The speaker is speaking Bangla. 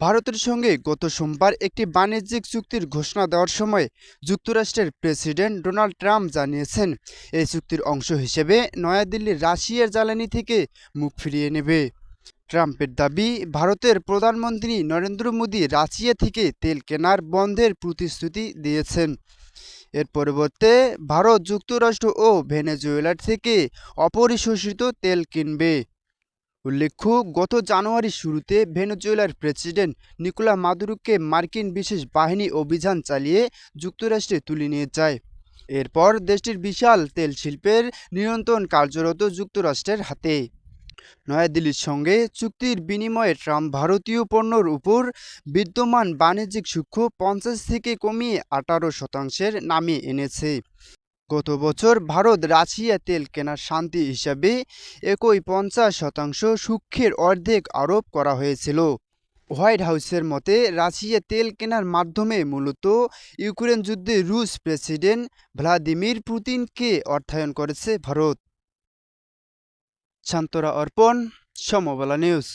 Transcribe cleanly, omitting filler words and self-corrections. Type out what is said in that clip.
ভারতের সঙ্গে গত সোমবার একটি বাণিজ্যিক চুক্তির ঘোষণা দেওয়ার সময় যুক্তরাষ্ট্রের প্রেসিডেন্ট ডোনাল্ড ট্রাম্প জানিয়েছেন, এই চুক্তির অংশ হিসেবে নয়াদিল্লি রাশিয়ার জ্বালানি থেকে মুখ ফিরিয়ে নেবে। ট্রাম্পের দাবি, ভারতের প্রধানমন্ত্রী নরেন্দ্র মোদী রাশিয়া থেকে তেল কেনার বন্ধের প্রতিশ্রুতি দিয়েছেন। এর পরিবর্তে ভারত যুক্তরাষ্ট্র ও ভেনেজুয়েলা থেকে অপরিশোষিত তেল কিনবে। উল্লেখ্য, গত জানুয়ারির শুরুতে ভেনেজুয়েলার প্রেসিডেন্ট নিকোলা মাদুরোকে মার্কিন বিশেষ বাহিনী অভিযান চালিয়ে যুক্তরাষ্ট্রে তুলে নিয়ে যায়। এরপর দেশটির বিশাল তেল শিল্পের নিয়ন্ত্রণ কার্যরত যুক্তরাষ্ট্রের হাতে। নয়াদিল্লির সঙ্গে চুক্তির বিনিময়ে ট্রাম্প ভারতীয় পণ্যের উপর বিদ্যমান বাণিজ্যিক শুল্ক ৫০ থেকে কমিয়ে ১৮% নামিয়ে এনেছে। গত বছর ভারত রাশিয়া তেল কেনার শান্তি হিসাবে একই ৫০% শুল্কের অর্ধেক আরোপ করা হয়েছিল। হোয়াইট হাউসের মতে, রাশিয়া তেল কেনার মাধ্যমে মূলত ইউক্রেন যুদ্ধে রুশ প্রেসিডেন্ট ভ্লাদিমির পুতিনকে অর্থায়ন করেছে ভারত। শান্তরা অর্পণ, সমবেলা নিউজ।